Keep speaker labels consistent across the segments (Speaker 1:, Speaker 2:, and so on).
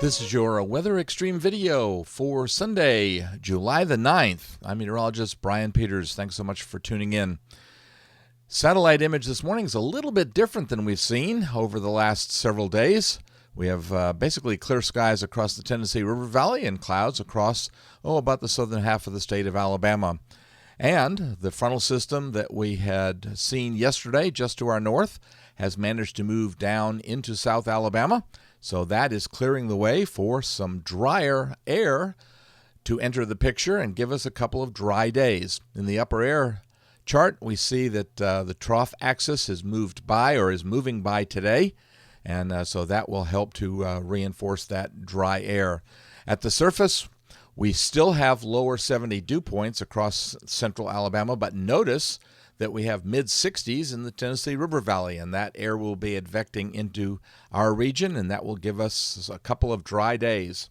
Speaker 1: This is your Weather Xtreme video for Sunday, July the 9th. I'm meteorologist Brian Peters. Thanks so much for tuning in. Satellite image this morning is a little bit different than we've seen over the last several days. We have basically clear skies across the Tennessee River Valley and clouds across, about the southern half of the state of Alabama. And the frontal system that we had seen yesterday just to our north has managed to move down into South Alabama. So that is clearing the way for some drier air to enter the picture and give us a couple of dry days. In the upper air chart, we see that the trough axis has moved by or is moving by today. And so that will help to reinforce that dry air. At the surface, we still have lower 70 dew points across central Alabama, but notice that we have mid-60s in the Tennessee River Valley, and that air will be advecting into our region, and that will give us a couple of dry days.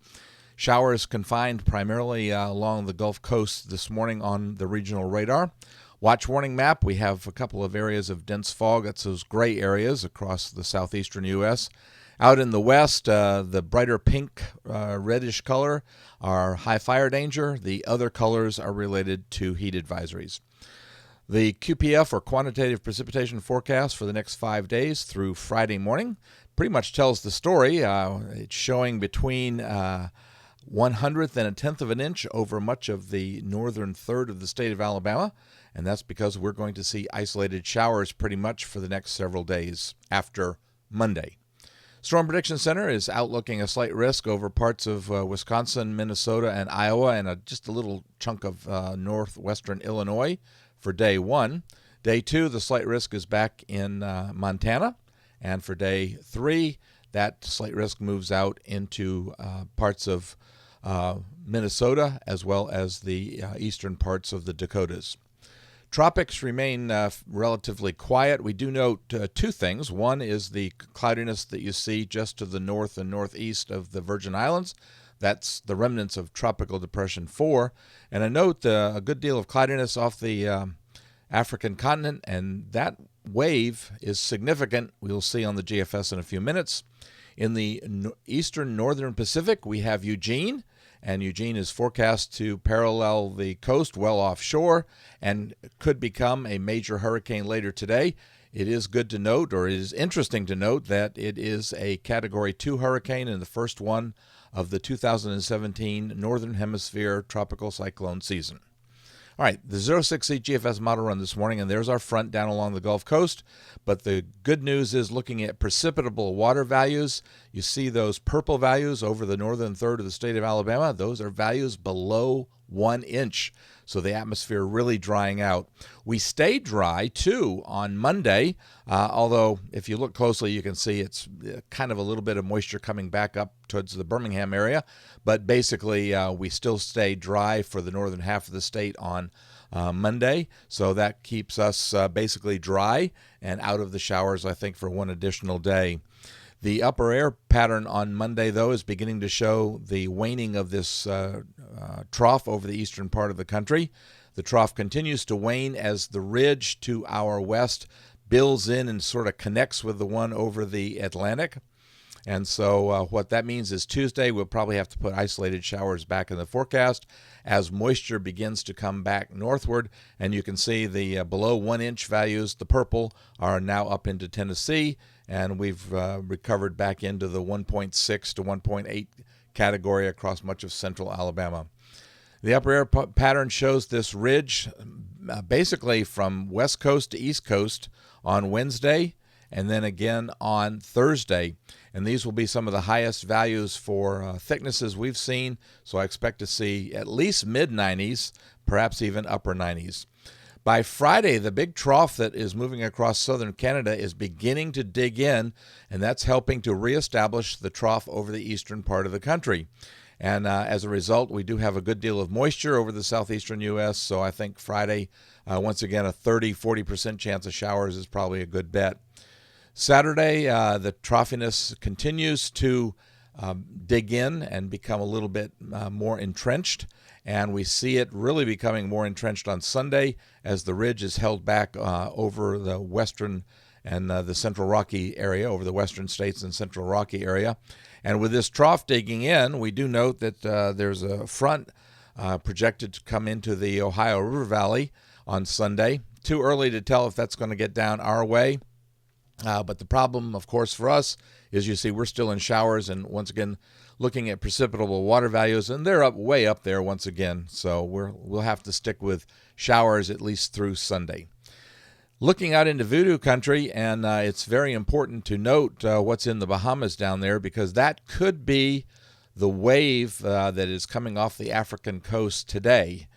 Speaker 1: Showers confined primarily along the Gulf Coast this morning on the regional radar. Watch warning map, we have a couple of areas of dense fog. That's those gray areas across the southeastern U.S. Out in the west, the brighter pink, reddish color are high fire danger. The other colors are related to heat advisories. The QPF, or quantitative precipitation forecast, for the next 5 days through Friday morning pretty much tells the story. It's showing between 1/100th and 1/10 of an inch over much of the northern third of the state of Alabama, and that's because we're going to see isolated showers pretty much for the next several days after Monday. Storm Prediction Center is outlooking a slight risk over parts of Wisconsin, Minnesota, and Iowa, and just a little chunk of northwestern Illinois for day 1. Day 2, the slight risk is back in Montana. And for day 3, that slight risk moves out into parts of Minnesota as well as the eastern parts of the Dakotas. Tropics remain relatively quiet. We do note two things. One is the cloudiness that you see just to the north and northeast of the Virgin Islands. That's the remnants of Tropical Depression 4. And I note a good deal of cloudiness off the African continent, and that wave is significant. We'll see on the GFS in a few minutes. In the eastern northern Pacific, we have Eugene, and Eugene is forecast to parallel the coast well offshore and could become a major hurricane later today. It is good to note, or it is interesting to note, that it is a Category 2 hurricane and the first one of the 2017 Northern Hemisphere tropical cyclone season. All right, the 060 GFS model run this morning, and there's our front down along the Gulf Coast. But the good news is, looking at precipitable water values, you see those purple values over the northern third of the state of Alabama. Those are values below 1 inch. So the atmosphere really drying out. We stayed dry, too, on Monday, although if you look closely, you can see it's kind of a little bit of moisture coming back up towards the Birmingham area. But basically, we still stay dry for the northern half of the state on Monday. So that keeps us basically dry and out of the showers, I think, for one additional day. The upper air pattern on Monday, though, is beginning to show the waning of this trough over the eastern part of the country. The trough continues to wane as the ridge to our west builds in and sort of connects with the one over the Atlantic. And so what that means is Tuesday we'll probably have to put isolated showers back in the forecast as moisture begins to come back northward. And you can see the below 1 inch values, the purple, are now up into Tennessee. And we've recovered back into the 1.6 to 1.8 category across much of central Alabama. The upper air pattern shows this ridge basically from west coast to east coast on Wednesday and then again on Thursday. And these will be some of the highest values for thicknesses we've seen. So I expect to see at least mid-90s, perhaps even upper 90s. By Friday, the big trough that is moving across southern Canada is beginning to dig in, and that's helping to reestablish the trough over the eastern part of the country. And as a result, we do have a good deal of moisture over the southeastern U.S., so I think Friday, once again, a 30-40% chance of showers is probably a good bet. Saturday, the troughiness continues to dig in and become a little bit more entrenched. And we see it really becoming more entrenched on Sunday as the ridge is held back over the western and the central Rocky area, over the western states and central Rocky area. And with this trough digging in, we do note that there's a front projected to come into the Ohio River Valley on Sunday. Too early to tell if that's going to get down our way. But the problem, of course, for us is, you see, we're still in showers, and once again, looking at precipitable water values, and they're way up there once again. So we'll have to stick with showers at least through Sunday. Looking out into voodoo country, and it's very important to note what's in the Bahamas down there, because that could be the wave that is coming off the African coast today.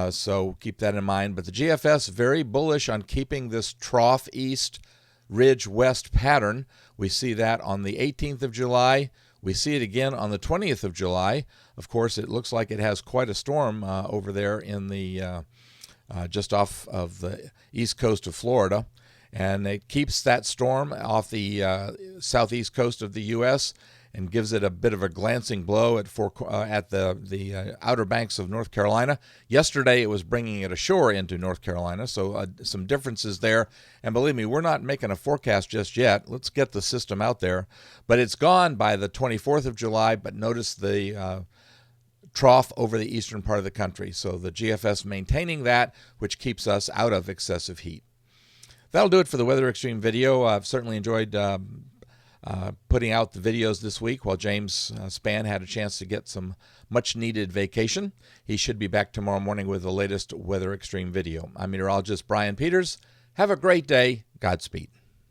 Speaker 1: So keep that in mind. But the GFS very bullish on keeping this trough east, ridge west pattern. We see that on the 18th of July. We see it again on the 20th of July. Of course, it looks like it has quite a storm over there in the just off of the east coast of Florida. And it keeps that storm off the southeast coast of the U.S. and gives it a bit of a glancing blow at the outer banks of North Carolina. Yesterday, it was bringing it ashore into North Carolina, so some differences there. And believe me, we're not making a forecast just yet. Let's get the system out there. But it's gone by the 24th of July, but notice the trough over the eastern part of the country. So the GFS maintaining that, which keeps us out of excessive heat. That'll do it for the Weather Xtreme video. I've certainly enjoyed putting out the videos this week while James Spann had a chance to get some much-needed vacation. He should be back tomorrow morning with the latest Weather Xtreme video. I'm meteorologist Brian Peters. Have a great day. Godspeed.